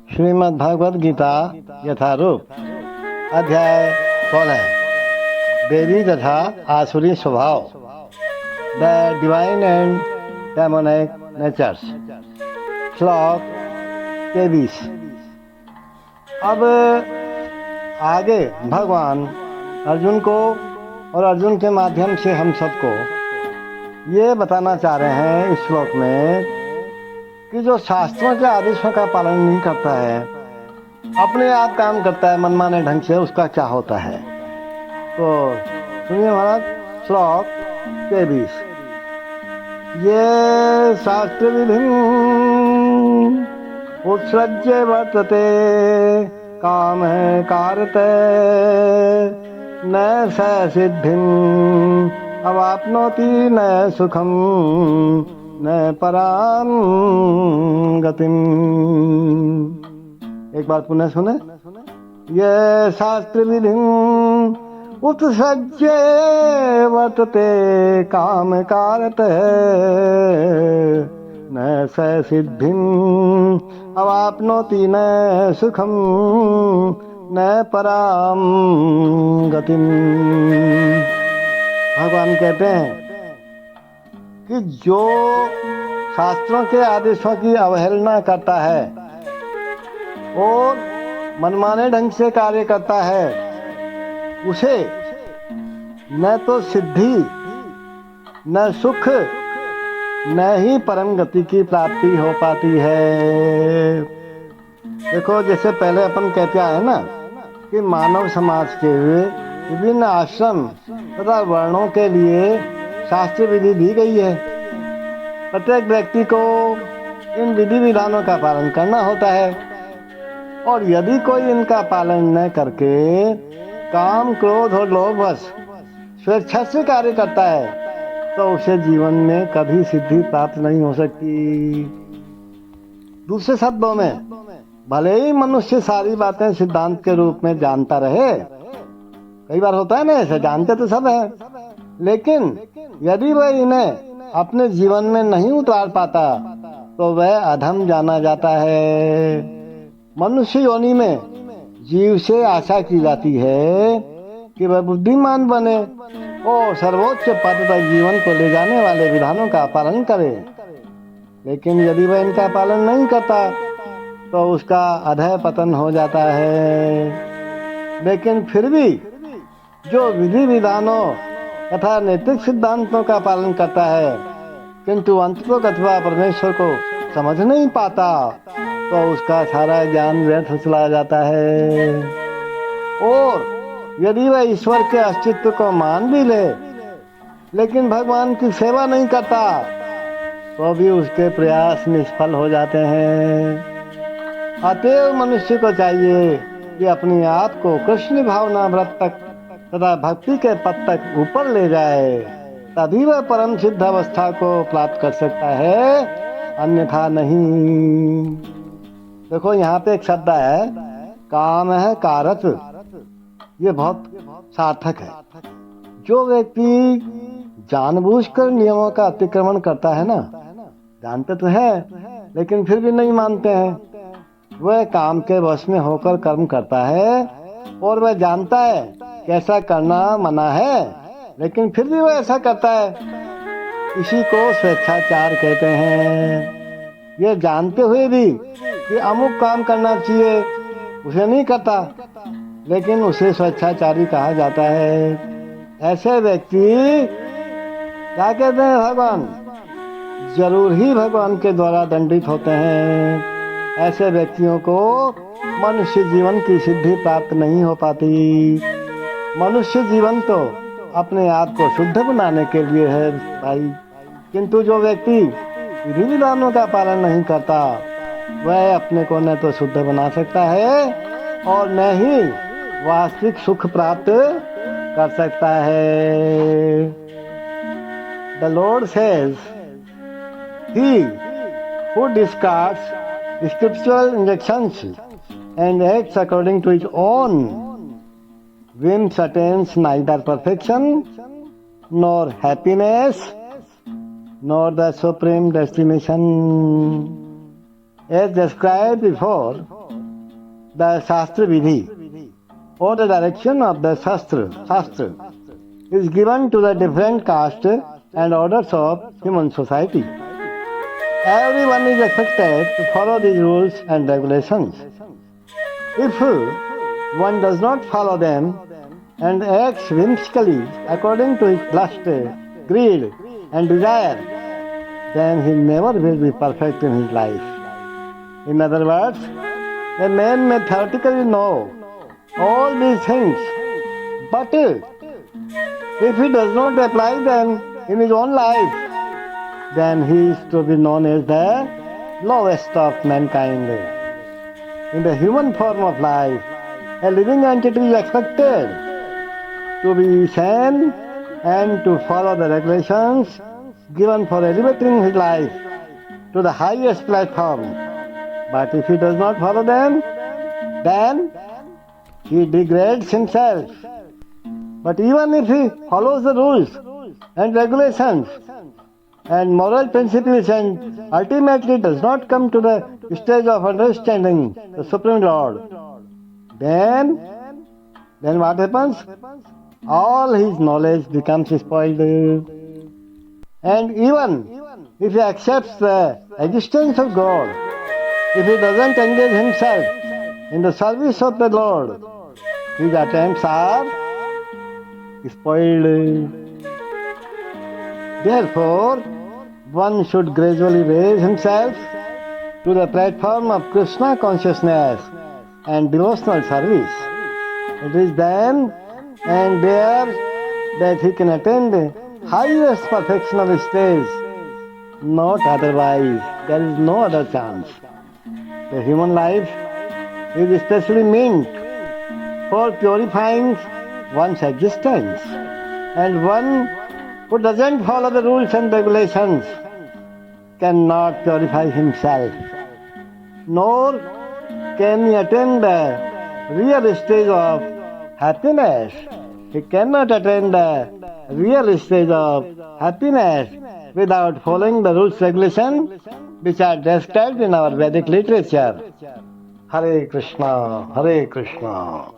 श्रीमद् भगवद गीता यथारूप अध्याय 16 देवी तथा आसुरी स्वभाव the divine and demonic natures. श्लोक 23। अब आगे भगवान अर्जुन को और अर्जुन के माध्यम से हम सबको ये बताना चाह रहे हैं इस श्लोक में कि जो शास्त्रों के आदेशों का पालन नहीं करता है, अपने आप काम करता है मनमाने ढंग से, उसका क्या होता है। तो सुनिए महाराज, श्लोक 23। ये शास्त्र विधि उत्सृज्य वर्तते काम कारते न स सिद्धिम् अवाप्नोति न सुखम न पराम गतिम। एक बार पुनः सुने। ये शास्त्र विधि उत्सृज्य वर्तते काम कारत न स सिद्धिम् अवाप्नोति न सुखम न पराम गतिम। भगवान कहते हैं कि जो शास्त्रों के आदेशों की अवहेलना करता है और मनमाने ढंग से कार्य करता है, उसे न तो सिद्धि न सुख न ही परम गति की प्राप्ति हो पाती है। देखो, जैसे पहले अपन कहते आए ना कि मानव समाज के विभिन्न आश्रम तथा वर्णों के लिए शास्त्र विधि दी गई है। प्रत्येक व्यक्ति को इन विधि विधानों का पालन करना होता है, और यदि कोई इनका पालन न करके काम क्रोध और लोभवश स्वेच्छा से कार्य करता है, तो उसे जीवन में कभी सिद्धि प्राप्त नहीं हो सकती। दूसरे शब्दों में, भले ही मनुष्य सारी बातें सिद्धांत के रूप में जानता रहे, कई बार होता है ना ऐसे, जानते तो सब है, लेकिन यदि वह इन्हें अपने जीवन में नहीं उतार पाता तो वह अधम जाना जाता है। मनुष्य योनि में जीव से आशा की जाती है कि वह बुद्धिमान बने और सर्वोच्च पद तक जीवन को ले जाने वाले विधानों का पालन करे, लेकिन यदि वह इनका पालन नहीं करता तो उसका अधः पतन हो जाता है। लेकिन फिर भी जो विधि विधानों तथा नैतिक सिद्धांतों का पालन करता है किंतु अंततः अथवा परमेश्वर को समझ नहीं पाता, तो उसका सारा ज्ञान व्यर्थ चला जाता है। और यदि वह ईश्वर के अस्तित्व को मान भी ले, लेकिन भगवान की सेवा नहीं करता, तो भी उसके प्रयास निष्फल हो जाते हैं। अतएव मनुष्य को चाहिए कि अपने आप को कृष्ण भावना व्रत तक तथा भक्ति के पद तक ऊपर ले जाए, तभी वह परम सिद्ध अवस्था को प्राप्त कर सकता है, अन्यथा नहीं। देखो, यहाँ पे एक शब्द है काम है कारत, ये बहुत सार्थक है। जो व्यक्ति जानबूझकर नियमों का अतिक्रमण करता है ना, जानते तो है लेकिन फिर भी नहीं मानते हैं, वह काम के वश में होकर कर्म करता है, और वह जानता है कैसा करना मना है, लेकिन फिर भी वह ऐसा करता है। इसी को स्वेच्छाचार कहते हैं। ये जानते हुए भी कि अमुक काम करना चाहिए, उसे नहीं करता, लेकिन उसे स्वेच्छाचारी कहा जाता है। ऐसे व्यक्ति क्या कहते हैं, भगवान जरूर ही भगवान के द्वारा दंडित होते हैं। ऐसे व्यक्तियों को मनुष्य जीवन की सिद्धि प्राप्त नहीं हो पाती। मनुष्य जीवन तो अपने आप को शुद्ध बनाने के लिए है भाई, किंतु जो व्यक्ति विधि विधानों का पालन नहीं करता, वह अपने को न तो शुद्ध बना सकता है और न ही वास्तविक सुख प्राप्त कर सकता है। The Lord says, he who discards scriptural injunctions and acts according to his own whims attains neither perfection nor happiness nor the supreme destination. As described before, the Shastra Vidhi or the direction of the Shastra is given to the different castes and orders of human society. Everyone is expected to follow these rules and regulations. If one does not follow them and acts whimsically according to his lust, greed, and desire, then he never will be perfect in his life. In other words, a man may theoretically know all these things, but if he does not apply them in his own life, then he is to be known as the lowest of mankind. In the human form of life, a living entity is expected to be sane and to follow the regulations given for elevating his life to the highest platform. But if he does not follow them, then he degrades himself. But even if he follows the rules and regulations and moral principles and ultimately does not come to the stage of understanding the Supreme Lord, then what happens? All his knowledge becomes spoiled. And even if he accepts the existence of God, if he doesn't engage himself in the service of the Lord, his attempts are spoiled. Therefore, one should gradually raise himself to the platform of Krishna consciousness and devotional service. It is then and there that he can attain the highest perfection of his stage. Not otherwise. There is no other chance. The human life is especially meant for purifying one's existence. And one who doesn't follow the rules and regulations cannot purify himself, nor can he attain the real stage of happiness. He cannot attain the real stage of happiness without following the rules and regulations which are described in our Vedic literature. Hare Krishna, Hare Krishna.